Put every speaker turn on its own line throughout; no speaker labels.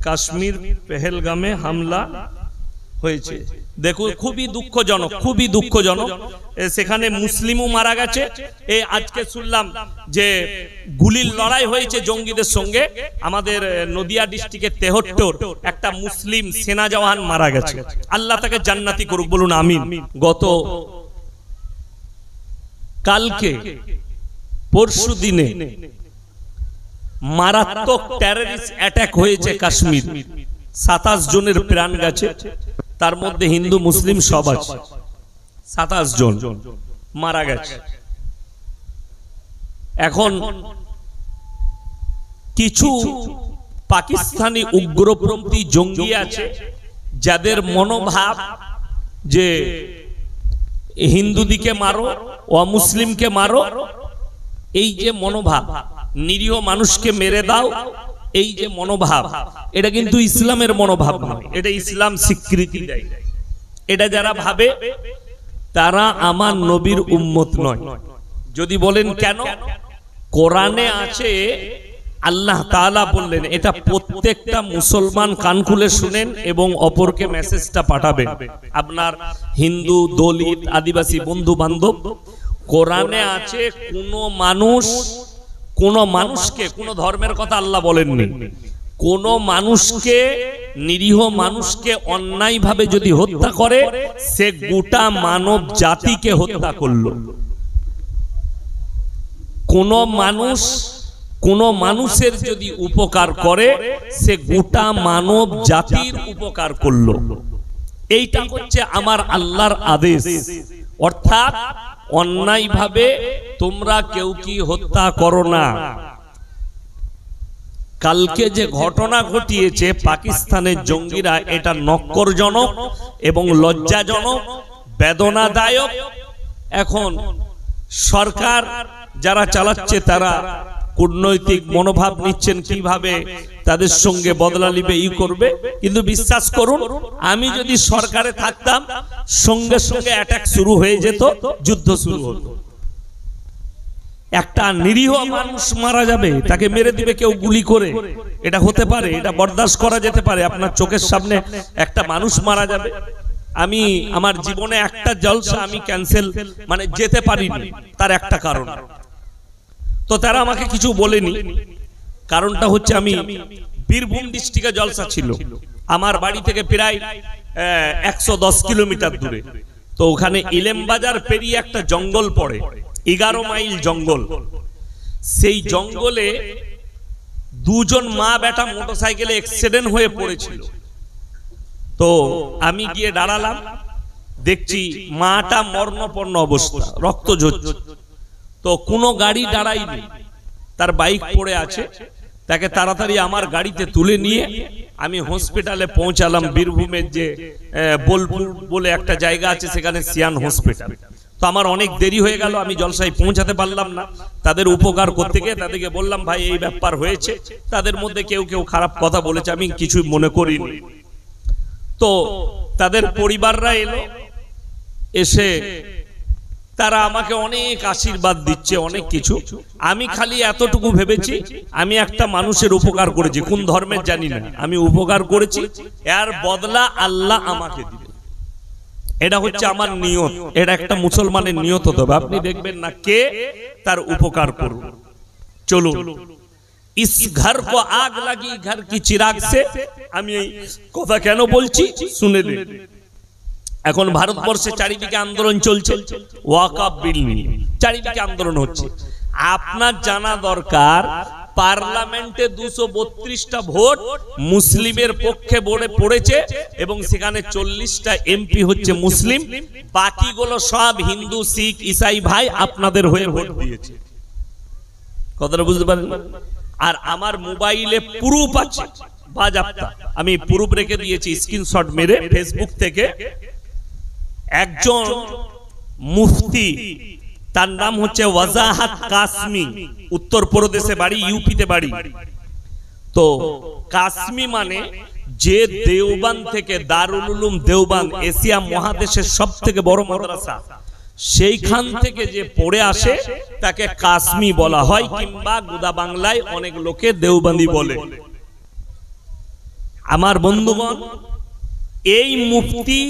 কাশ্মীর পেহেলগামে হামলা হয়েছে। দেখো খুবই দুঃখজনক সেখানে মুসলিমও মারা গেছে। এই আজকে শুনলাম যে গুলির লড়াই হয়েছে জঙ্গিদের সঙ্গে, আমাদের নদিয়া ডিস্ট্রিক্টের তেহট্টর একটা মুসলিম সেনা জওয়ান মারা গেছে। আল্লাহ তাকে জান্নাতি করুক, বলুন আমিন। গত কালকে পরশু দিনে মারাত্মক টেররিস্ট অ্যাটাক হয়েছে কাশ্মীর, 27 জনের প্রাণ গেছে, তার মধ্যে হিন্দু মুসলিম সব আছে। 27 জন মারা গেছে। এখন কিছু পাকিস্তানি উগ্রপন্থী জঙ্গি আছে যাদের মনোভাব যে হিন্দুদিকে মারো, অমুসলিমকে মারো, এই যে মনোভাব, নিরীহ মানুষকে মেরে দাও, এই যে মনোভাব, এটা কিন্তু ইসলামের মনোভাব নয়, এটা ইসলাম স্বীকৃতি দেয়। এটা যারা ভাবে তারা আমার নবীর উম্মত নয়। যদি বলেন কেন, কোরআনে আছে, আল্লাহ তাআলা বললেন, এটা প্রত্যেকটা মুসলমান কান খুলে শুনেন এবং অপরকে মেসেজটা পাঠাবেন, আপনার হিন্দু, দলিত, আদিবাসী বন্ধু বান্ধব। কোরআনে আছে কোন মানুষকে, কোন ধর্মের কথা আল্লাহ বলেননি, কোন মানুষকে, নিরীহ মানুষকে অন্যায়ভাবে যদি হত্যা করে, সে গোটা মানব জাতিকে হত্যা করলো। কোন মানুষের যদি উপকার করে, সে গোটা মানব জাতির উপকার করলো। এইটা হচ্ছে আমার আল্লাহর আদেশ। অর্থাৎ অন্যায়ভাবে তোমরা কেউ কি হত্যা করো না। কালকে যে ঘটনা ঘটিয়েছে পাকিস্তানের জঙ্গিরা, এটা নক্করজনক এবং লজ্জাজনক, বেদনাদায়ক। এখন সরকার যারা চালাচ্ছে তারা কূটনৈতিক মনোভাব নিচ্ছেন কিভাবে তাদের সঙ্গে বদলা নিবে, ই করবে। কিন্তু বিশ্বাস করুন, আমি যদি সরকারে থাকতাম, সঙ্গে সঙ্গে অ্যাটাক শুরু হয়ে যেত, যুদ্ধ শুরু হতো। একটা নিরীহ মানুষ মারা যাবে, তাকে মেরে দিবে কেউ গুলি করে, এটা হতে পারে, এটা বরদাস্ত করা যেতে পারে? আপনার চোখের সামনে একটা মানুষ মারা যাবে। আমি আমার জীবনে একটা জলসা আমি ক্যান্সেল যেতে পারিনি, তার একটা কারণ। তো তারা আমাকে কিছু বলেনি, কারণটা হচ্ছে আমি বীরভূম ডিস্ট্রিক্টে জলসা ছিল, আমার বাড়ি থেকে প্রায় 110 কিলোমিটার দূরে। তো ওখানে ইলেম বাজার পেরিয়ে একটা জঙ্গল পড়ে, 11 মাইল জঙ্গল। সেই জঙ্গলে দুজন মা বেটা মোটরসাইকেলে অ্যাক্সিডেন্ট হয়ে পড়েছিল। তো আমি গিয়ে দাঁড়ালাম, দেখছি মাটা মরণাপন্ন অবস্থা, রক্ত ঝরছে। তো কোনো গাড়ি দাঁড়ায়নি, তার বাইক পড়ে আছে। তাকে তাড়াতাড়ি আমার গাড়িতে তুলে নিয়ে আমি হসপিটালে পৌঁছালাম। বীরভূমের যে বোলপুর বলে একটা জায়গা আছে, সেখানে সিয়ান হসপিটাল। তো আমার অনেক দেরি হয়ে গেল, আমি জলসায় পৌঁছাতে পারলাম না। তাদের উপকার করতে গিয়ে তাদেরকে বললাম, ভাই এই ব্যাপার হয়েছে। তাদের মধ্যে কেউ কেউ খারাপ কথা বলেছে, আমি কিছুই মনে করিনি। তো তাদের পরিবাররা এলো, এসে তারা আমাকে অনেক আশীর্বাদ দিচ্ছে, অনেক কিছু। আমি খালি এতটুকু ভেবেছি, আমি একটা মানুষের উপকার করেছি, কোন ধর্মের জানি না, আমি উপকার করেছি, এর বদলা আল্লাহ আমাকে দিবে। এটা হচ্ছে আমার নিয়ত, এটা একটা মুসলমানের নিয়ত হতে হবে। আপনি দেখবেন না কে তার উপকার করুন। চলুন, ইস ঘর কো আগ লাগি ঘর কি চিরাগ সে। আমি এই কথা কেন বলছি শুনে নিন। এখন ভারতবর্ষে চারিদিকে আন্দোলন চলছে, ওয়াকফ বিল নিয়ে চারিদিকে আন্দোলন হচ্ছে। আপনার জানা দরকার, পার্লামেন্টে 232টা ভোট মুসলিমের পক্ষে পড়েছে এবং সেখানে 40টা এমপি হচ্ছে মুসলিম, বাকিগুলো সব হিন্দু, শিখ, ইসাই ভাই আপনাদের হয়ে ভোট দিয়েছে। কথাটা বুঝতে পারেন? আর আমার মোবাইলে প্রুফ আছে, বাজাপ্তা, আমি প্রুফ রেখে দিয়েছি স্ক্রিনশট মেরে ফেসবুক থেকে। একজন মুফতি, তার নাম হচ্ছে ওয়াজাহাত কাসমি, উত্তরপ্রদেশে বাড়ি, ইউপিতে বাড়ি। তো কাসমি মানে যে দেওবান থেকে, দারুল উলুম দেওবান এশিয়া মহাদেশের সব থেকে বড় মাদ্রাসা, সেইখান থেকে যে পড়ে আসে তাকে কাসমি বলা হয়, কিংবা গোদা বাংলায় অনেক লোকে দেওবন্দি বলে। আমার বন্ধুগণ, এই মুফতি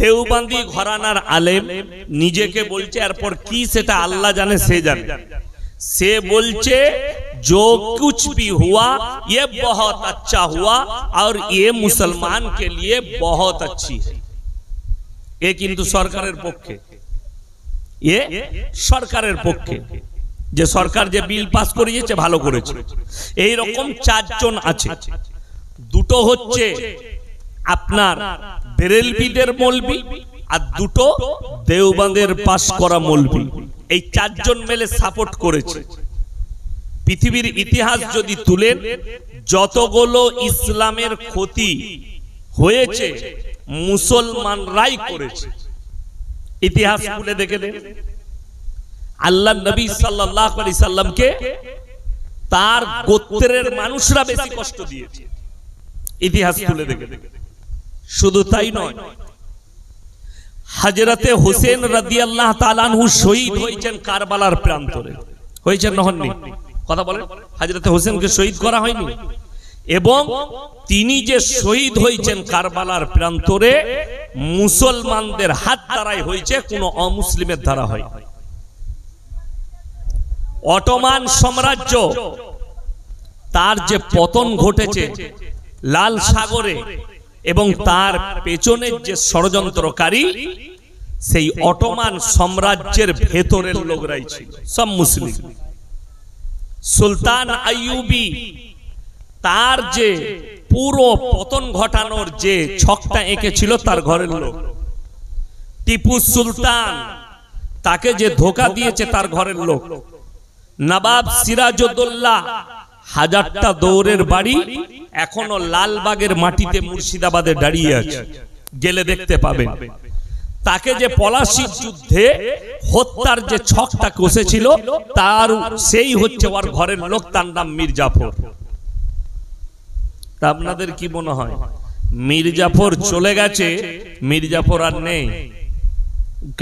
দেওবন্দি ঘরানার আলেম নিজেকে বলছে, এরপর কি সেটা আল্লাহ জানে, সে জানে। সে বলছে जो कुछ भी हुआ ये बहुत अच्छा हुआ और ये मुसलमान के लिए बहुत अच्छी है। ये किंतु सरकारेर पक्षे, ये सरकारेर पक्षे, যে সরকার যে বিল পাস করিয়েছে ভালো করেছে। এই রকম চারজন আছে। দুটো হচ্ছে আপনার বেরেলভিদের মৌলবি আর দুটো দেওবন্দের পাস করা মৌলবি। এই চারজন মিলে সাপোর্ট করেছে। পৃথিবীর ইতিহাস যদি তুলেন, যতগুলো ইসলামের ক্ষতি হয়েছে মুসলমানরাই করেছে। ইতিহাস খুলে দেখে দেন। আল্লাহ নবী সাল্লাল্লাহু আলাইহি সাল্লামকে তার গোত্রের মানুষরা বেশি কষ্ট দিয়েছে। ইতিহাস খুলে দেখে দেন। শুধু তাই নয়, হযরতে হোসেন রাদিয়াল্লাহু তাআলা আনহু শহীদ হয়েছেন কারবালার প্রান্তরে। হয়েছেন না হননি? কথা বলেন। হযরতে হোসেনকে শহীদ করা হয়নি? এবং তিনি যে শহীদ হয়েছেন কারবালার প্রান্তরে মুসলমানদের হাত দ্বারাই হয়েছে, কোনো অমুসলিমের দ্বারা হয়। অটোমান সাম্রাজ্য তার যে পতন ঘটেছে লাল সাগরে, এবং তার পেছনের যে ষড়যন্ত্রকারী, সেই অটোমান সাম্রাজ্যের ভেতরের লোকরাই ছিল, সব মুসলিম। সুলতান আইয়ুবী তার যে পুরো পতন ঘটানোর যে ছকটা এঁকেছিল তার ঘরের লোক। টিপু সুলতান তাকে যে ধোঁকা দিয়েছে তার ঘরের লোক। নবাব সিরাজউদ্দৌলা হাজারটা দৌড়ের বাড়ি এখনো লালবাগের মাটিতে মুর্শিদাবাদে দাঁড়িয়ে আছে, গেলে দেখতে পাবেন। তাকে যে পলাশির যুদ্ধে হত্যার যে ছকটা কষেছিল তার সেই হচ্ছে ওর ঘরের লোক, তার নাম মীর জাফর। তা আপনাদের কি মনে হয় মীর জাফর চলে গেছে? মীর জাফর আর নেই,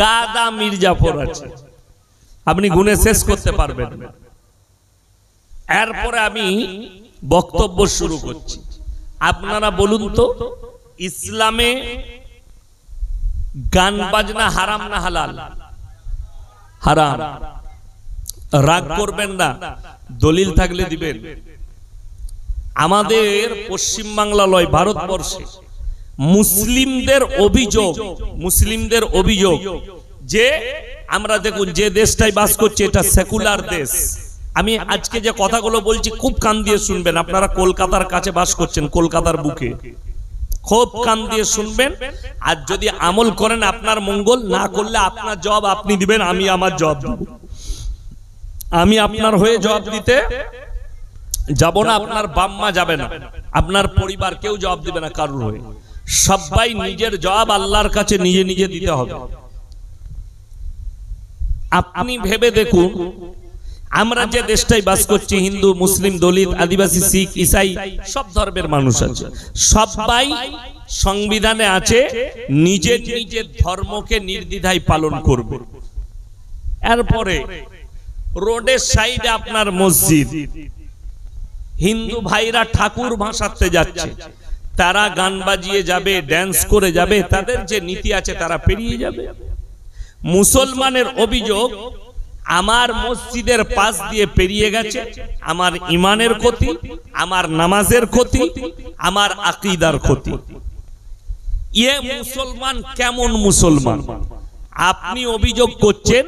গাদা মীর জাফর আছে, আপনি গুনে শেষ করতে পারবেন না। এরপরে আমি বক্তব্য শুরু করছি। আপনারা বলুন তো, ইসলামে গান বাজনা হারাম না হালাল? হারাম। রাগ করবেন না, দলিল থাকলে দিবেন। আমাদের পশ্চিম বাংলা লয়, ভারতবর্ষে মুসলিমদের অভিযোগ যে আমরা দেখুন যে দেশটাই বাস করছি এটা সেকুলার দেশ। আমি আজকে যে কথাগুলো বলছি খুব কান দিয়ে শুনবেন। আপনারা কলকাতার কাছে বাস করছেন, কলকাতার বুকে, খুব কান দিয়ে শুনবেন। আর যদি আমল করেন আপনার মঙ্গল, না করলে আপনার জবাব আপনি দিবেন, আমি আমার জবাব দেব। আমি আপনার হয়ে জবাব দিতে যাব না, আপনার বাম্মা যাবে না, আপনার পরিবার কেউ জবাব দিবে না কারোর হয়ে। সবাই নিজের জবাব আল্লাহর কাছে নিজে নিজে দিতে হবে। আপনি ভেবে দেখুন, আমরা যে দেশটাই বাস করছি, হিন্দু, মুসলিম, দলিত, আদিবাসী, শিখ, ইসাই, সব ধর্মের মানুষ আছে। সবাই সংবিধানে আছে নিজের নিজের ধর্মকে নির্দ্বিধায় পালন করবে। এরপরে রোডের সাইডে আপনার মসজিদ, হিন্দু ভাইরা ঠাকুর ভাসাতে যাচ্ছে, তারা গান বাজিয়ে যাবে, ড্যান্স করে যাবে, তাদের যে নীতি আছে তারা পেরিয়ে যাবে। মুসলমানের অভিযোগ, আমার মসজিদের পাশ দিয়ে পেরিয়ে গেছে, আমার ইমানের ক্ষতি, আমার নামাজের ক্ষতি, আমার আকীদার ক্ষতি। এ মুসলমান কেমন মুসলমান? আপনি অভিযোগ করছেন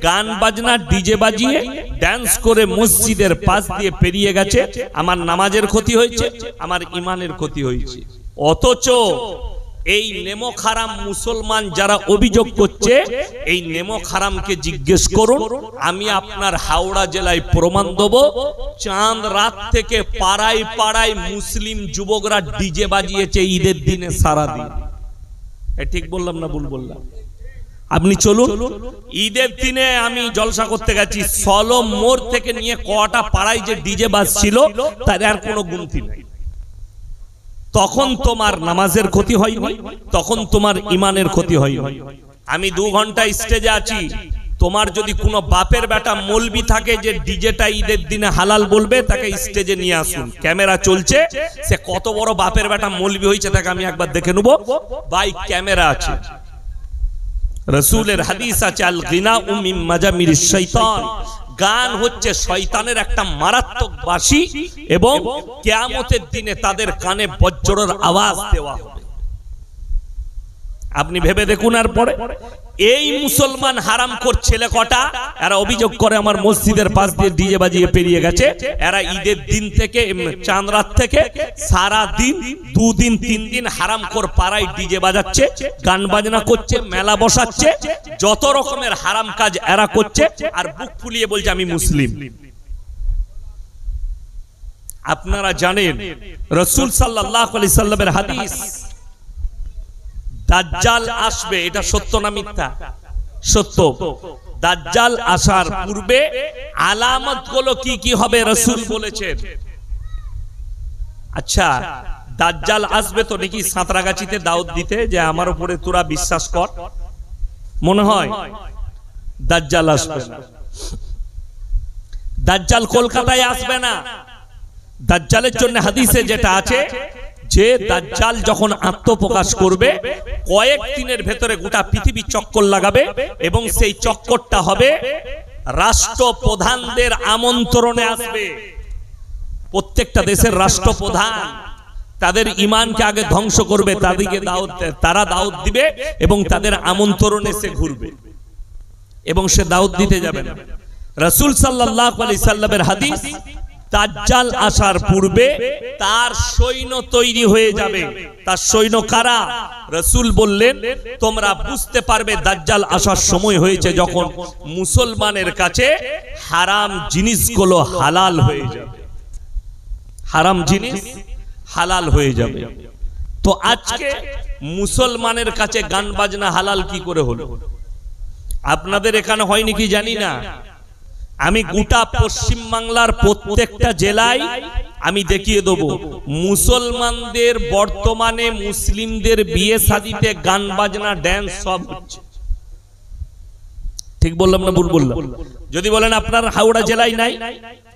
গান বাজনা ডিজে বাজিয়ে ড্যান্স করে মসজিদের পাশ দিয়ে পেরিয়ে গেছে, আমার নামাজের ক্ষতি হয়েছে, আমার ইমানের ক্ষতি হয়েছে। অথচ এই নেমক হারাম মুসলমান যারা অভিযোগ করছে, এই নেমক হারামকে জিজ্ঞেস করুন। আমি আপনার হাওড়া জেলায় প্রমাণ দেব, চাঁদ রাত থেকে পাড়ায় পাড়ায় মুসলিম যুবকরা ডিজে বাজিয়েছে ঈদের দিনে সারাদিন। ঠিক বললাম না ভুল বললাম? আপনি চলুন, ঈদের দিনে আমি জলসা করতে গেছি, সলম মোড় থেকে নিয়ে কটা পাড়ায় যে ডিজে বাজছিল তার আর কোনো গুনতি নাই। তখন তোমার নামাজের ক্ষতি হয়নি, তখন তোমার ইমানের ক্ষতি হয়নি। আমি 2 ঘন্টা স্টেজে আছি, তোমার যদি কোনো বাপের বেটা মৌলবি থাকে যে ডিজেটা ঈদের দিনে হালাল বলবে, তাকে স্টেজে নিয়ে আসুন, ক্যামেরা চলছে, সে কত বড় বাপের বেটা মৌলবি হয়েছে তাকে আমি একবার দেখে নেব। ভাই ক্যামেরা আছে, রাসূলের হাদিস আছে, আল গিনাউ মিন মাজামিরিশ শাইতান, গান হচ্ছে শয়তানের একটা মারাত্মক বাঁশি, এবং কিয়ামতের দিনে তাদের কানে বজ্রের আওয়াজ দেওয়া হবে। আপনি ভেবে দেখুন। আর পরে এই মুসলমান হারাম কর ছেলে কটা, এরা অভিযোগ করে আমার মসজিদের পাশ দিয়ে ডিজে বাজিয়ে পেরিয়ে গেছে। এরা ঈদের দিন থেকে চাঁদ রাত থেকে সারা দিন 2 দিন 3 দিন হারাম কর পাড়ায় ডিজে বাজাচ্ছে, গান বাজনা করছে, মেলা বসাচ্ছে, যত রকমের হারাম কাজ এরা করছে, আর বুক ফুলিয়ে বলছে আমি মুসলিম। আপনারা জানেন রাসূল সাল্লাল্লাহু আলাইহি সাল্লামের হাদিস, দাজ্জাল আসবে, এটা সত্য না মিথ্যা? সত্য। দাজ্জাল আসার পূর্বে আলামতগুলো কি কি হবে রাসূল বলেছেন। আচ্ছা, দাজ্জাল আসবে তো নাকি সাঁতরাগাছিতে দাওয়াত দিতে যে আমার উপরে তোরা বিশ্বাস কর? মনে হয় দাজ্জাল আসবে না। দাজ্জাল কলকাতায় আসবে না। দাজ্জালের জন্য হাদিসে যেটা আছে যে দাজ্জাল যখন আত্মপ্রকাশ করবে কয়েক দিনের ভেতরে গোটা পৃথিবী চক্কর লাগাবে, এবং সেই চক্করটা হবে রাষ্ট্রপ্রধানদের আমন্ত্রণে আসবে। প্রত্যেকটা দেশের রাষ্ট্রপ্রধান তাদের ঈমানকে আগে ধ্বংস করবে, তারা দাওয়াত দিবে এবং তাদের আমন্ত্রণে সে ঘুরবে এবং সে দাওয়াত দিতে যাবে না। রাসূল সাল্লাল্লাহু আলাইহি সাল্লামের হাদিস, দাজ্জাল আসার পূর্বে তার সৈন্য তৈরি হয়ে যাবে। তার সৈন্য কারা? রাসূল বললেন তোমরা বুঝতে পারবে দাজ্জাল আসার সময় হয়েছে যখন মুসলমানের কাছে হারাম জিনিসগুলো হালাল হয়ে যাবে। হারাম জিনিস হালাল হয়ে যাবে। তো আজকে মুসলমানের কাছে গান বাজনা হালাল কি করে হলো? আপনাদের এখানে হয় নাকি জানি না, আমি গোটা পশ্চিম বাংলার প্রত্যেকটা জেলায় আমি দেখিয়ে দেব মুসলমানদের বর্তমানে মুসলিমদের বিয়ে শাদীতে গান বাজনা ড্যান্স সব হচ্ছে। ঠিক বললাম না ভুল বললাম? যদি বলেন আপনার হাওড়া জেলায় নাই,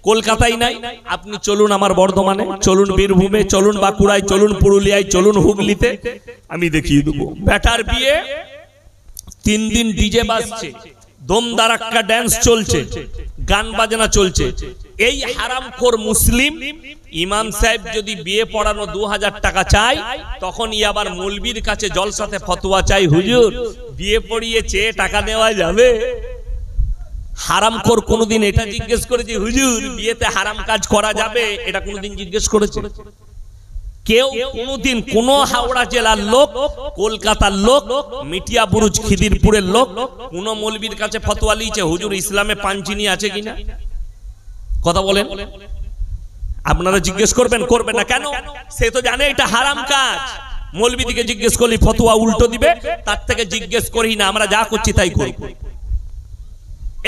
কলকাতায় নাই, আপনি চলুন আমার বর্ধমানে, চলুন বীরভূমে, চলুন বাঁকুড়ায়, চলুন পুরুলিয়ায়, চলুন হুগলিতে, আমি দেখিয়ে দেব বেটার বিয়ে 3 দিন ডিজে বাজছে, দমদারাক্কা ড্যান্স চলছে, গান বাজনা চলছে। এই হারামখোর মুসলিম ইমাম সাহেব যদি বিয়ে পড়ানো 2000 টাকা চাই, তখন আবার মৌলবীর কাছে জলসাতে ফতোয়া চাই, হুজুর বিয়ে পড়িয়েছে টাকা দেওয়া যাবে? হারামখোর কোনদিন এটা জিজ্ঞেস করেছে হুজুর বিয়েতে হারাম কাজ করা যাবে? এটা কোনদিন জিজ্ঞেস করেছে কেউ? কোনদিন কোন হাওড়া জেলার লোক, কলকাতার লোক, মিটিয়া বুরুজ খিদিরপুরের লোক কোন মৌলবীর কাছে ফতোয়া লিয়েছে হুজুর ইসলামে পাঞ্চিনি আছে কিনা? কথা বলেন। আপনারা জিজ্ঞেস করবেন? করবেন না কেন? সে তো জানে এটা হারাম কাজ। মৌলবী দিকে জিজ্ঞেস করলে ফতোয়া উল্টো দিবে, তার থেকে জিজ্ঞেস করি না, আমরা যা করছি তাই করি।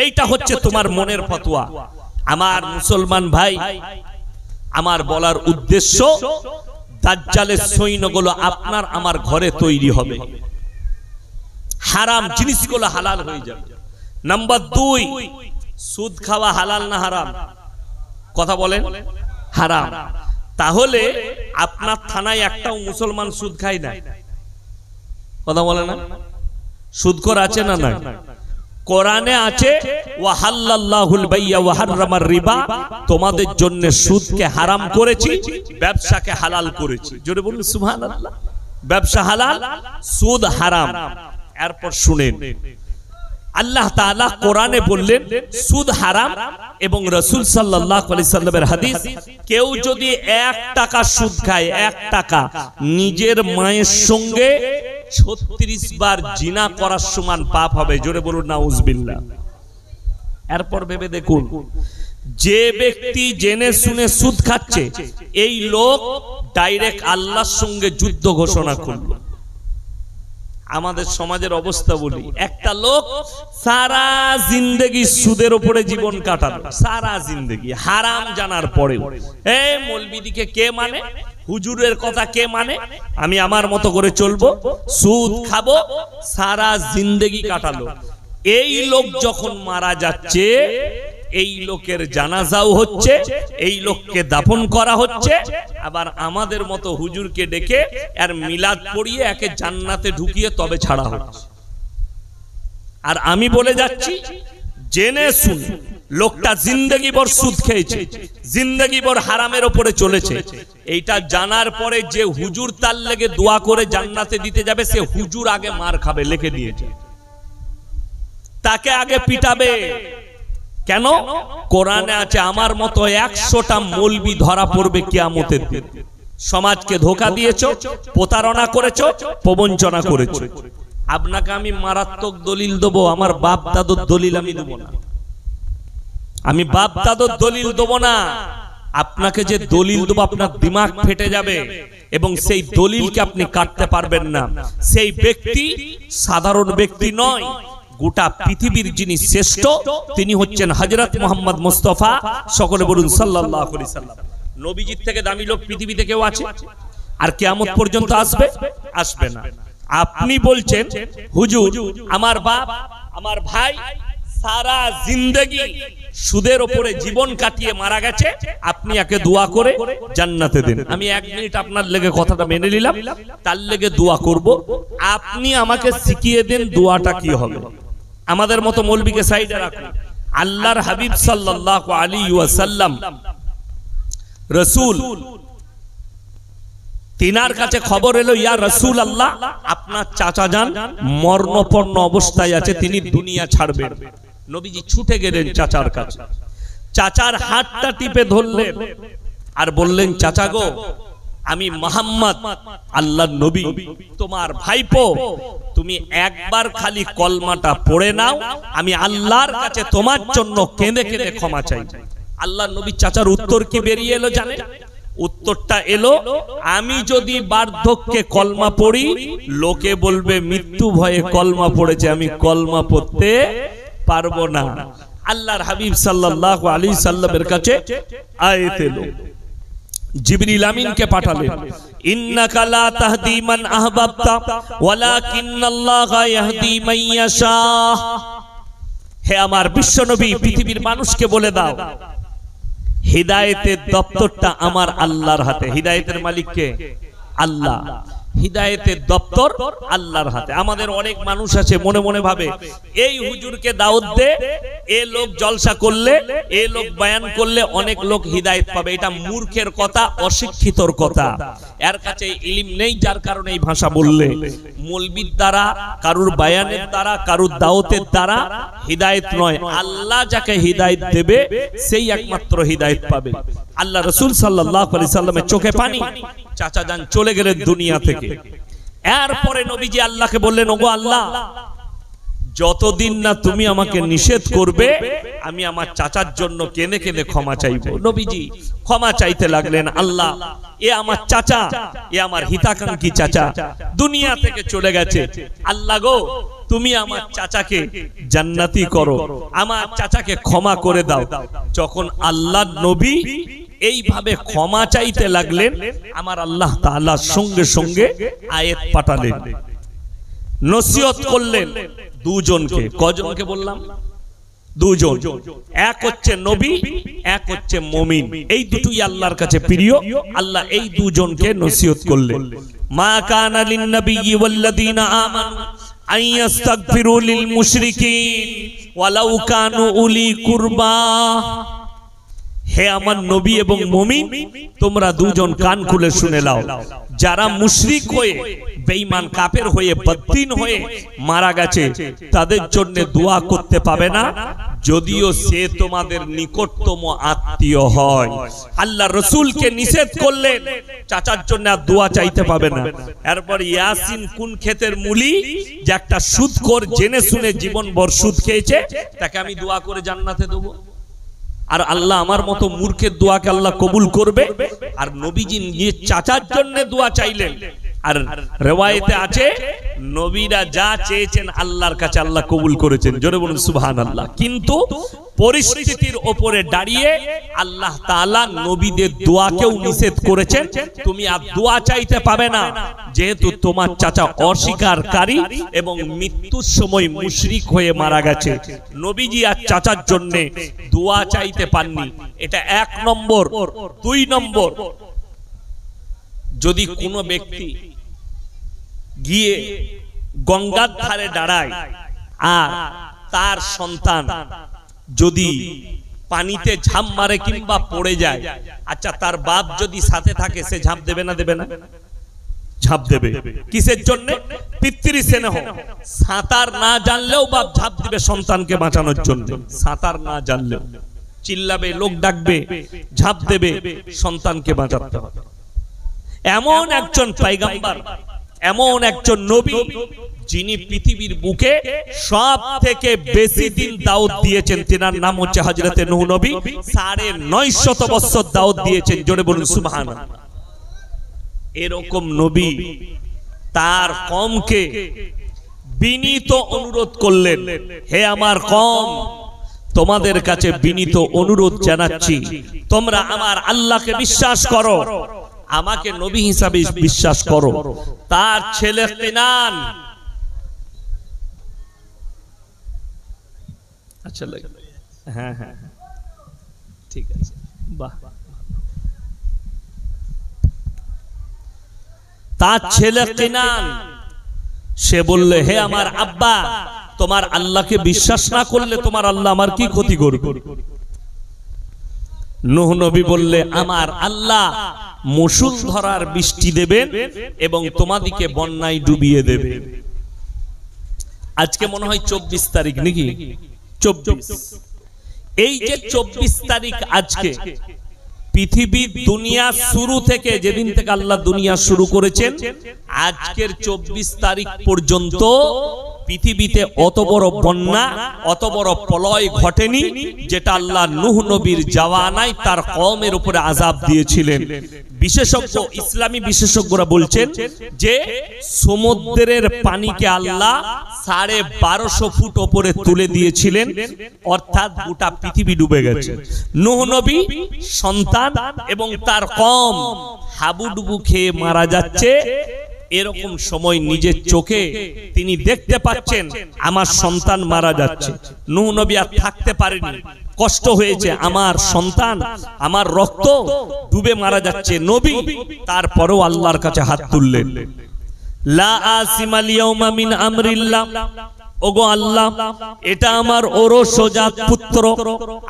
এইটা হচ্ছে তোমার মনের ফতোয়া। আমার মুসলমান ভাই, আমার বলার উদ্দেশ্য দাজ্জালের সৈন্যগুলো আপনার আমার ঘরে তৈরি হবে, হারাম জিনিসগুলো হালাল হয়ে যাবে। নাম্বার 2, সুদ খাওয়া হালাল না হারাম? কথা বলেন। হারাম। তাহলে আপনার থানায় একটাও মুসলমান সুদ খায় না? কথা বলে না? সুদখোর আছে না নাই? কোরআনে আছে ওয়া হাল্লাল্লাহুল বাইয়া ওয়া হাররামার রিবা, তোমাদের জন্য সুদকে হারাম করেছি, ব্যবসাকে হালাল করেছি। জোরে বলুন সুবহানাল্লাহ। ব্যবসা হালাল, সুদ হারাম। এরপর শুনেন, আল্লাহ তাআলা কোরআনে বললেন সুদ হারাম, এবং রাসূল সাল্লাল্লাহু আলাইহি সাল্লামের হাদিস, কেউ যদি 1 টাকা সুদ খায়, 1 টাকা, নিজের মায়ের সঙ্গে 36 বার জিনা করার সমান পাপ হবে। জোরে বলুন নাউজুবিল্লাহ। এরপর ভেবে দেখুন, যে ব্যক্তি জেনে শুনে সুদ খাচ্ছে, এই লোক ডাইরেক্ট আল্লাহর সঙ্গে যুদ্ধ ঘোষণা করল। আমাদের সমাজের অবস্থা বলি, একটা লোক সারা জিন্দেগি সুদের উপরে জীবন কাটালো, সারা জিন্দেগি হারাম জানার পরেও। এই মৌলবীদিকে কে মানে? হুজুরের কথা কে মানে? আমি আমার মতো করে চলবো, সুদ খাবো, সারা জিন্দেগি কাটালো। এই লোক যখন মারা যাচ্ছে, এই লোকের জানাজাও হচ্ছে, এই লোককে দাফন করা হচ্ছে, আবার আমাদের মতো হুজুরকে ডেকে আর মিলাদ পড়িয়ে একে জান্নাতে ঢুকিয়ে তবে ছাড়া হচ্ছে। আর আমি বলে যাচ্ছি, জেনে শুনে লোকটা জিন্দেগি ভর সুদ খেয়েছে, জিন্দেগি ভর হারামের উপরে চলেছে, এইটা জানার পরে যে হুজুর তার লেগে দোয়া করে জান্নাতে দিতে যাবে, সে হুজুর আগে মার খাবে, লিখে দিয়েছে। তাকে আগে পিটাবে। কেন? কোরআনে আছে আমার মতো 100টা মৌলবি ধরা পড়বে কিয়ামতের দিন। সমাজকে ধোঁকা দিয়েছো, প্রতারণা করেছো, প্রবঞ্চনা করেছো। আপনাকে আমি মারাত্মক দলিল দেবো, আমার বাপ দাদুর দলিল আমি দেবো না। আমি বাপ দাদুর দলিল দেবো না। আপনাকে যে দলিল দেবো আপনার দিমাগ ফেটে যাবে এবং সেই দলিলকে আপনি কাটতে পারবেন না। সেই ব্যক্তি সাধারণ ব্যক্তি নয়, গোটা পৃথিবীর যিনি শ্রেষ্ঠ তিনি হচ্ছেন হযরত মুহাম্মদ মুস্তাফা। সকলে বলুন সাল্লাল্লাহু আলাইহি সাল্লাম। নবীজির থেকে দামি লোক পৃথিবীতে কেউ আছে? আর কিয়ামত পর্যন্ত আসবে? আসবে না। আপনি বলছেন হুজুর আমার বাপ আমার ভাই সারা জিন্দেগি সুদের উপরে জীবন কাটিয়ে মারা গেছে, আপনি একে দোয়া করে জান্নাতে দেন। আমি 1 মিনিট আপনার লেগে কথাটা মেনে নিলাম, তার লেগে দোয়া করব। আপনি আমাকে শিখিয়ে দেন দোয়াটা কি হবে। আমাদের মতো মৌলবীকে সাইডে রাখুন। আল্লাহর হাবিব সাল্লাল্লাহু আলাইহি ওয়াসাল্লাম রাসূল, তিনার কাছে খবর এলো, ইয়া রাসূল আল্লাহ, আপনার চাচা যান মরণপন্ন অবস্থায় আছে, তিনি দুনিয়া ছাড়বেন। নবীজি ছুটে গেলেন চাচার কাছে, চাচার হাতটা টিপে ধরলেন আর বললেন, চাচা গো, আমি মুহাম্মদ আল্লাহর নবী, তোমার ভাইপো, তুমি একবার খালি কলমাটা পড়ে নাও, আমি আল্লাহর কাছে তোমার জন্য কেঁদে কেঁদে ক্ষমা চাই। আল্লাহর নবী চাচার উত্তর কি বেরিয়ে এলো জানেন? উত্তরটা এলো, আমি যদি বার্ধক্যে কলমা পড়ি লোকে বলবে মৃত্যু ভয়ে কলমা পড়েছে, আমি কলমা পড়তে পারবো না। আল্লাহর হাবিব সাল্লাল্লাহু আলাইহি সাল্লামের কাছে আয়াত এলো, জিবরিল আমিনকে পাঠালেন, ইন্নাকা লা তাহদি মান আহবাবতা ওয়ালাকিন্নাল্লাহা ইয়াহদি মান ইয়াশা। হে আমার বিশ্বনবী, পৃথিবীর মানুষকে বলে দাও, হিদায়াতের দপ্তরটা আমার আল্লাহর হাতে। হিদায়াতের মালিক কে? আল্লাহ। হিদায়াতের দপ্তর আল্লাহর হাতে। আমাদের অনেক মানুষ আছে মনে মনে ভাবে এই হুজুরকে দাওয়াত দে, এই লোক জলসা করলে, এই লোক বয়ান করলে অনেক লোক হিদায়াত পাবে। এটা মূর্খের কথা, অশিক্ষিতর কথা। এর কাছে ইলম নেই, যার কারণে এই ভাষা বললে। মৌলবীর দ্বারা, কারুর বয়ানের দ্বারা, কারুর দাওয়াতের দ্বারা হিদায়াত নয়, আল্লাহ যাকে হিদায়াত দেবে সেই একমাত্র হিদায়াত পাবে। আল্লাহ রাসূল সাল্লাল্লাহু আলাইহি সাল্লামের চোখে পানি, চাচা যান চলে গেলেন দুনিয়া থেকে। এরপরে নবীজি আল্লাহকে বললেন, ওগো আল্লাহ, যতদিন না তুমি আমাকে নিষেধ করবে আমি আমার চাচার জন্য কেঁদে কেঁদে ক্ষমা চাইবো। নবীজি ক্ষমা চাইতে লাগলেন, আল্লাহ, এ আমার চাচা, এ আমার হিতাকাঙ্ক্ষী চাচা দুনিয়া থেকে চলে গেছে, আল্লাহ গো তুমি আমার চাচাকে জান্নাতি করো, আমার চাচাকে ক্ষমা করে দাও। যখন আল্লাহর নবী এইভাবে ক্ষমা চাইতে লাগলেন, আমার আল্লাহ তাআলা সঙ্গে সঙ্গে আয়াত পাঠালেন, নসিহত করলেন দুজনকে। কজনকে বললাম? দুজন। এক হচ্ছে নবী, এক হচ্ছে মুমিন। এই দুটোই আল্লাহর কাছে প্রিয়। আল্লাহ এই দুজনকে নসিহত করলেন, মা কানা লিন নবিয়্যি ওয়াল্লাযীনা আমানু আন ইস্তাগফিরু লিল মুশরিকিন ওয়ালাউ কানু উলি কুরবা। হে আমার নবী এবং মুমিন, তোমরা দুজন কান খুলে শুনে নাও, যারা মুশরিক হয়ে, বেঈমান কাফের হয়ে, বদ্দিন হয়ে মারা গেছে তাদের জন্য দোয়া করতে পাবে না, যদিও সে তোমাদের নিকটতম আত্মীয় হয়। আল্লাহ রাসূলকে নিষেধ করলেন, চাচার জন্য আর দোয়া চাইতে পাবে না। এরপর ইয়াসিন কোন ক্ষেতের মূলি, যে একটা সুদখোর জেনে শুনে জীবনভর সুদ খেয়েছে, তাকে আমি দোয়া করে জান্নাতে দেবো? আর আল্লাহ আমার মতো মূর্খের দোয়াকে আল্লাহ কবুল করবে? আর নবীজি নিজের চাচার জন্য দোয়া চাইলেন। আর রিওয়ায়েতে আছে নবীরা যা চেয়েছেন আল্লাহর কাছে আল্লাহ কবুল করেছেন। জোরে বলুন সুবহানাল্লাহ। কিন্তু পরিস্থিতির উপরে দাঁড়িয়ে আল্লাহ তাআলা নবীদের দোয়াকেও নিষেধ করেছেন, তুমি আর দোয়া চাইতে পাবে না, যেহেতু তোমার চাচা অস্বীকারী এবং মৃত্যুর সময় মুশরিক হয়ে মারা গেছে। নবীজি আর চাচার জন্য দোয়া চাইতে পাননি, এটা 1 নম্বর। 2 নম্বর, যদি কোনো ব্যক্তি গিয়ে গঙ্গার ধারে দাঁড়ায় আর তার সন্তান যদি পানিতে ঝাঁপ মারে কিংবা পড়ে যায়, আচ্ছা তার বাপ যদি সাথে থাকে সে ঝাঁপ দেবে না দেবে না? ঝাঁপ দেবে। কিসের জন্য? পিতৃ স্নেহ। সাঁতার না জানলেও বাপ ঝাঁপ দিবে সন্তানকে বাঁচানোর জন্য। সাঁতার না জানলেও চিল্লাবে, লোক ডাকবে, ঝাঁপ দেবে, সন্তানকে বাঁচাতে হবে। এমন একজন পয়গম্বর, এমন একজন নবী যিনি পৃথিবীর বুকে সব থেকে বেশি দিন দাওয়াত দিয়েছেন, তিনার নাম হচ্ছে হযরতে নূহ নবী। 950 বছর দাওয়াত দিয়েছেন। জোরে বলুন সুবহানাল্লাহ। এরকম নবী তার কওমকে বিনীত অনুরোধ করলেন, হে আমার কওম, তোমাদের কাছে বিনীত অনুরোধ জানাচ্ছি, তোমরা আমার আল্লাহকে বিশ্বাস করো, আমাকে নবী হিসাবে বিশ্বাস করো। তার ছেলে কিনান, আচ্ছা লাগে, হ্যাঁ হ্যাঁ ঠিক আছে, বাহ। তার ছেলে কিনান সে বললে, হে আমার আব্বা, তোমার আল্লাহকে বিশ্বাস না করলে তোমার আল্লাহ আমার কি ক্ষতি করবে? নূহ নবী বললে, আমার আল্লাহ মুষলধারার বৃষ্টি দেবেন এবং তোমাদিকে বন্যায় ডুবিয়ে দেবে। আজকে মনে হয় 24 তারিখ নাকি? 24। এই যে 24 তারিখ, আজকে পৃথিবীর দুনিয়া শুরু থেকে, যেদিন থেকে আল্লাহ দুনিয়া শুরু করেছেন, আজকের 24 তারিখ পর্যন্ত পৃথিবীতে অত বড় বন্যা, অত বড় প্রলয় ঘটেনি, যেটা আল্লাহ নূহ নবীর জাওয়ানায় তার কওমের উপরে আযাব দিয়েছিলেন। বিশেষজ্ঞ, ইসলামী বিশেষজ্ঞরা বলছেন যে সমুদ্রের পানিকে আল্লাহ 1250 ফুট উপরে তুলে দিয়েছিলেন, অর্থাৎ গোটা পৃথিবী ডুবে গেছে। নূহ নবী সন্তান এবং তার কওম হাবুডুবু খেয়ে মারা যাচ্ছে। এরকম সময় নিজের চোখে তিনি দেখতে পাচ্ছেন আমার সন্তান মারা যাচ্ছে। নূহ নবী আর থাকতে পারেনি, কষ্ট হয়েছে, আমার সন্তান, আমার রক্ত ডুবে মারা যাচ্ছে। নবী তারপরেও আল্লাহর কাছে হাত তুললেন, লা আসিমাল ইয়াউমা মিন আমরিল্লাহ, ওগো আল্লাহ, এটা আমার ওরসজাত পুত্র।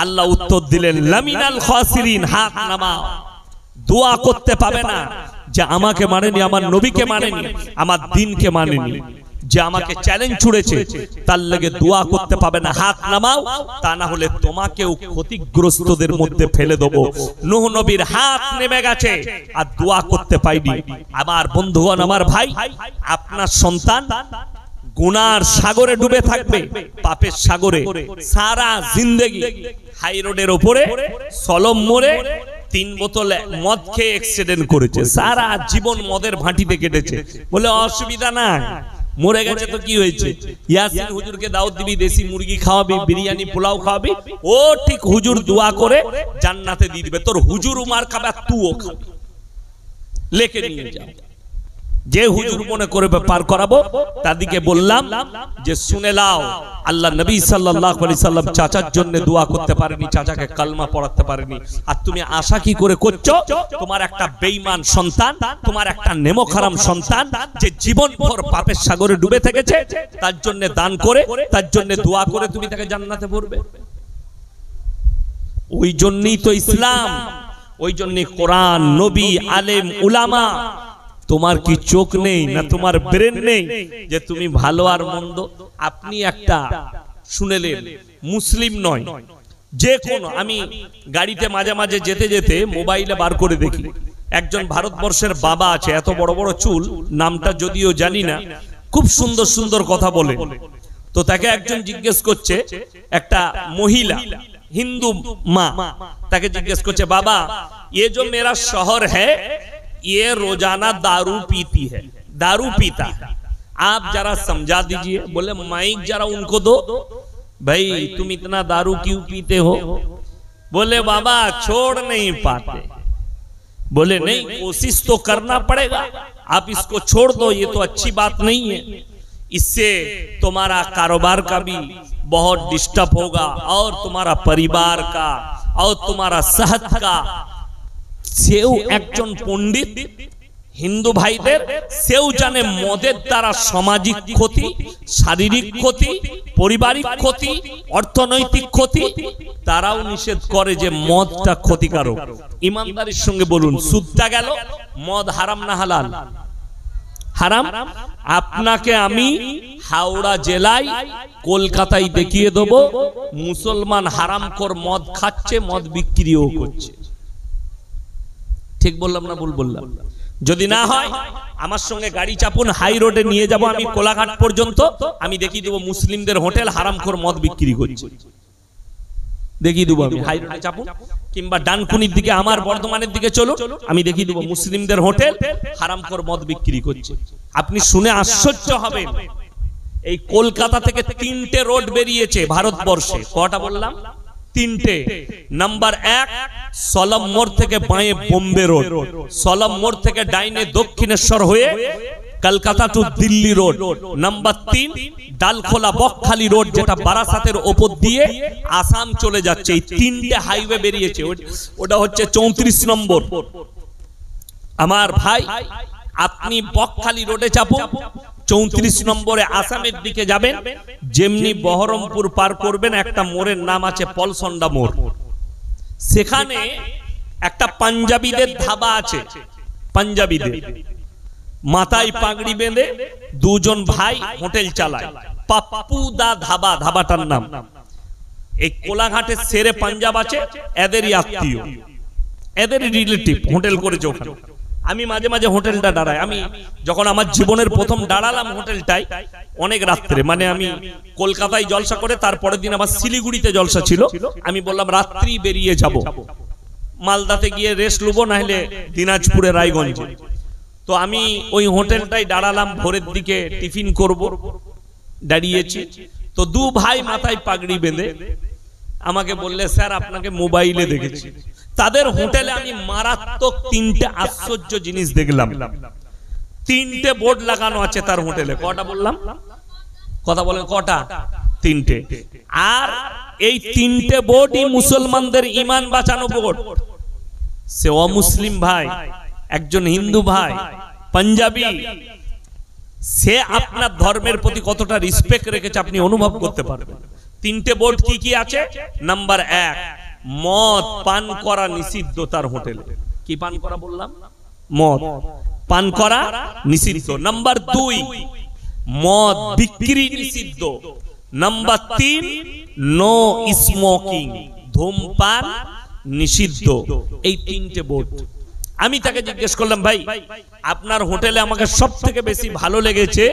আল্লাহ উত্তর দিলেন, লামিনাল খাসিরিন, হাত নামাও। দোয়া করতে পাবে না যে আমাকে মানেনি, আমার নবীকে মানেনি, আমার দ্বীনকে মানেনি, যে আমাকে চ্যালেঞ্জ ছুড়েছে, তার লাগে দোয়া করতে পাবে না, হাত নামাও, তা না হলে তোমাকেও ক্ষতিগ্রস্তদের মধ্যে ফেলে দেবো। নূহ নবীর হাত নেমে গেছে আর দোয়া করতে পাইনি। আমার বন্ধুগণ, আমার ভাই, আপনার সন্তান গুনার সাগরে ডুবে থাকবে, পাপের সাগরে, সারা জিন্দেগি হাই রোডের উপরে সলম মোড়ে 3 বোতল মদ খেয়ে অ্যাক্সিডেন্ট করেছে, সারা জীবন মদের ভাঁটিতে কেটেছে, বলে অসুবিধা না, মরে গেছে তো কি হয়েছে, ইয়াসিন হুজুরকে দাওয়াত দিবি, দেশি মুরগি খাওয়াবি, বিরিয়ানি পোলাও খাওয়াবি, ও ঠিক হুজুর দোয়া করে জান্নাতে দিয়ে দিবে, তোর হুজুর মার খাবে আর তুইও খাবি, লেখে নিয়ে যাও। যে হুজুর মনে করে পার করাবো তাদিকে বললাম যে শুনে লাও, আল্লাহ নবী সাল্লাল্লাহু আলাইহি সাল্লাম চাচার জন্য দোয়া করতে পারেনি, চাচাকে কালমা পড়াতে পারেনি, আর তুমি আশা কি করে করছো তোমার একটা বেঈমান সন্তান, তোমার একটা নেমখারাম সন্তান যে জীবনভর পাপের সাগরে ডুবে থেকেছে, তার জন্য দান করে, তার জন্য দোয়া করে তুমি তাকে জান্নাতে ভরবে? ওই জন্যই তো ইসলাম, ওই জন্যই কোরআন, নবী, আলেম, উলামা। তোমার কি চোখ নেই না তোমার ব্রেন নেই যে তুমি ভালো আর মন্দ? আপনি একটা শুনেলেন, মুসলিম নয়, যে কোনো, আমি গাড়িতে মাঝে মাঝে যেতে যেতে মোবাইলে বার করে দেখি, একজন ভারতবর্ষের বাবা আছে, এত বড় বড় চুল, নামটা যদিও জানি না, খুব সুন্দর সুন্দর কথা বলে। তো তাকে একজন জিজ্ঞেস করছে, একটা মহিলা হিন্দু মা তাকে জিজ্ঞেস করছে, বাবা ये जो मेरा शौहर है ये रोजाना दारू पीती है, दारू पीता है, आप जरा समझा दीजिए। बोले माइक जरा उनको दो, भाई तुम इतना दारू क्यों पीते हो? बोले बाबा छोड़ नहीं पाते। बोले नहीं, कोशिश तो करना पड़ेगा, आप इसको छोड़ दो, ये तो अच्छी बात नहीं है, इससे तुम्हारा कारोबार का भी बहुत डिस्टर्ब होगा और तुम्हारा परिवार का और तुम्हारा सेहत का। सेও একজন পণ্ডিত হিন্দু ভাইদের সেও জানে মদের দ্বারা সামাজিক ক্ষতি, শারীরিক ক্ষতি, পারিবারিক ক্ষতি, অর্থনৈতিক ক্ষতি, তারাও নিষেধ করে যে মদটা ক্ষতিকারক। ইমানদারির সঙ্গে বলুন, সুদটা গেল, মদ হারাম না হালাল? হারাম। আপনাকে আমি হাওড়া জেলায় কলকাতায় দেখিয়ে দেব মুসলমান হারামখোর মদ খাচ্ছে, মদ বিক্রিও করছে। ঠিক বললাম না ভুল বললাম? যদি না হয় আমার সঙ্গে গাড়ি চাপুন, হাই রোডে নিয়ে যাব আমি কোলাঘাট পর্যন্ত, আমি দেখিয়ে দেবো মুসলিমদের হোটেল হারামখোর মদ বিক্রি করছে, দেখিয়ে দেবো আমি। হাই রোডে চাপুন কিংবা ডানকুনির দিকে আমার বর্ধমানের দিকে চলুন, আমি দেখিয়ে দেবো মুসলিমদের হোটেল হারামখোর মদ বিক্রি করছে। আপনি শুনে আশ্চর্য হবেন, এই কলকাতা থেকে 3টে রোড বেরিয়েছে ভারতবর্ষে। কটা বললাম? 3টে। নাম্বার 1 সলম মোড় থেকে বাঁয়ে বোম্বে রোড, সলম মোড় থেকে ডাইনে দক্ষিণেশ্বর হয়ে Kolkata to Delhi road. Number 3 Dalkhola Bakkhali road, যেটা বারাসাতের ওপর দিয়ে আসাম চলে যাচ্ছে। এই 3টে হাইওয়ে বেরিয়েছে, ওটা হচ্ছে 34 নম্বর। আমার ভাই আপনি বকখালি রোডে চাপুন, 34 নম্বরে আসামের দিকে যাবেন, যেমনি বহরমপুর পার করবেন একটা মোড়ের নাম আছে পলসন্ডা মোড়, সেখানে একটা পাঞ্জাবিদের ধাবা আছে। পাঞ্জাবিদের মাথায় পাগড়ি বেঁধে দুজন ভাই হোটেল চালায়, পাপ্পুদা ধাবা, ধাবাটার নাম। এই কোলাঘাটের শেরে পাঞ্জাব আছে, এদেরই আত্মীয়, এদেরই রিলেটিভ হোটেল করেছে ওখানে। আমি মাঝে মাঝে হোটেলটা দাঁড়াই। আমি যখন আমার জীবনের প্রথম দাঁড়ালাম হোটেলটাই অনেক রাত্রে, মানে আমি কলকাতায় জলসা করে তারপরের দিন আবার শিলিগুড়িতে জলসা ছিল, আমি বললাম রাত্রি বেরিয়ে যাব, মালদাতে গিয়ে রেস্ট নেবো, না হলে দিনাজপুরে রায়গঞ্জে। তো আমি ওই হোটেলটাই দাঁড়ালাম, ভোরের দিকে টিফিন করব, দাঁড়িয়েছি। তো দু ভাই মাথায় পাগড়ি বেঁধে আমাকে বললে স্যার আপনাকে মোবাইলে দেখেছি। তাদের হোটেলে আমি মারাত্মক 3টে আশ্চর্য জিনিস দেখলাম। 3টে বোর্ড লাগানো আছে তার হোটেলে। কটা বললাম? কথা বলেন কটা? 3টে। আর এই 3টে বোর্ডই মুসলমানদের ঈমান বাঁচানো বোর্ড। সে অমুসলিম ভাই, একজন হিন্দু ভাই, পাঞ্জাবি, সে আপনার ধর্মের প্রতি কতটা রেসপেক্ট রেখেছে আপনি অনুভব করতে পারবেন। 3টে বোর্ড কি কি আছে? নাম্বার 1 মদ পান করা নিষিদ্ধ তার হোটেলে। কি পান করা বললাম? মদ পান করা নিষিদ্ধ। নাম্বার 2 মদ বিক্রি নিষিদ্ধ। নাম্বার 3 নো স্মোকিং, ধূমপান নিষিদ্ধ। এই 3টে বোর্ড। আমি তাকে জিজ্ঞেস করলাম ভাই আপনার হোটেলে আমাকে সবথেকে বেশি ভালো লেগেছে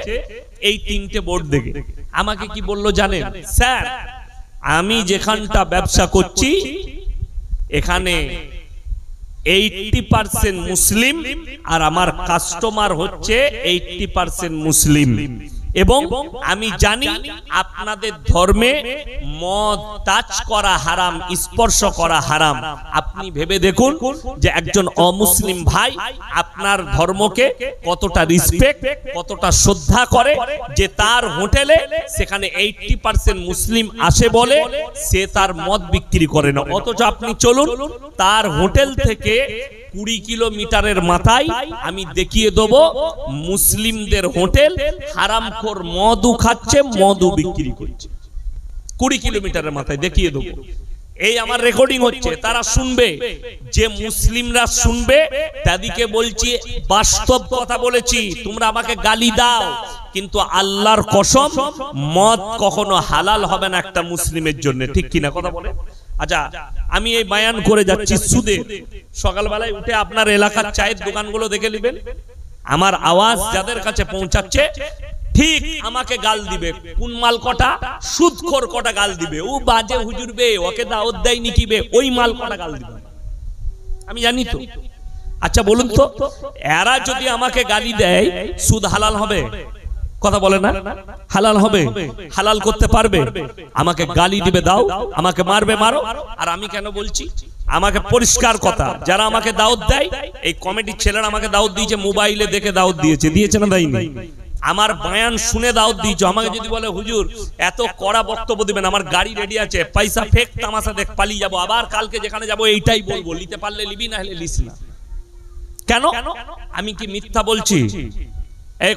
এই 3টে বোর্ড দেখে। আমাকে কি বললো জানেন? স্যার আমি যেখানটা ব্যবসা করছি এখানে 80% মুসলিম আর আমার কাস্টমার হচ্ছে 80% মুসলিম, এবং আমি জানি আপনাদের ধর্মে মদ টাচ করা হারাম, স্পর্শ করা হারাম। আপনি ভেবে দেখুন যে একজন অমুসলিম ভাই আপনার ধর্মকে কতটা রেসপেক্ট, কতটা শ্রদ্ধা করে, যে তার হোটেলে সেখানে 80% মুসলিম আসে বলে সে তার মদ বিক্রি করে না। অথচ আপনি চলুন তার হোটেল থেকে 20 কিলোমিটারের মাথায় আমি দেখিয়ে দেবো মুসলিমদের হোটেল হারামখোর মদও খাচ্ছে, মদও বিক্রি করছে। 20 কিলোমিটারের মাথায় দেখিয়ে দেবো। এই আমার রেকর্ডিং হচ্ছে, তারা শুনবে, যে মুসলিমরা শুনবে তাদেরকে বলছি বাস্তব কথা বলেছি। তোমরা আমাকে গালি দাও, কিন্তু আল্লাহর কসম মদ কখনো হালাল হবে না একটা মুসলিমের জন্য। ঠিক কিনা কথা বলে? আচ্ছা আমি এই বায়ান করে যাচ্ছি সুদে। সকালবেলায় উঠে আপনার এলাকার চায়ের দোকানগুলো দেখে নেবেন, আমার আওয়াজ যাদের কাছে পৌঁছাচ্ছে ঠিক আমাকে গাল দিবে। কোন মাল কটা? সুদখোর কটা গাল দিবে। ও বাজে হুজুর বে, ওকে দাওয়াত দেয়নি কি বে, ওই মাল কটা গাল দিবে। আমি জানি তো। আচ্ছা বলুন তো, এরা যদি আমাকে গালি দেয় সুদ হালাল হবে? কথা বলে না? হালাল হবে, হালাল করতে পারবে। আমাকে গালি দিবে দাও, আমাকে মারবে মারো। আর আমি কেন বলছি? আমাকে পরিষ্কার কথা, যারা আমাকে দাওয়াত দেয়, এই কমিটির ছেলেরা আমাকে দাওয়াত দিয়েছে, মোবাইলে দেখে দাওয়াত দিয়েছে, দিয়েছে না দেয়নি? আমার বয়ান শুনে দাওয়াত দিয়েছো। আমাকে যদি বলে হুজুর এত কড়া বক্তব্য দিবেন, আমার গাড়ি রেডি আছে, পয়সা ফেক তামাশা দেখ পালিয়ে যাবো, আবার কালকে যেখানে যাবো এইটাই বলবো, নিতে পারলে নিবি, না হলে লিস না। কেন? আমি কি মিথ্যা বলছি? এই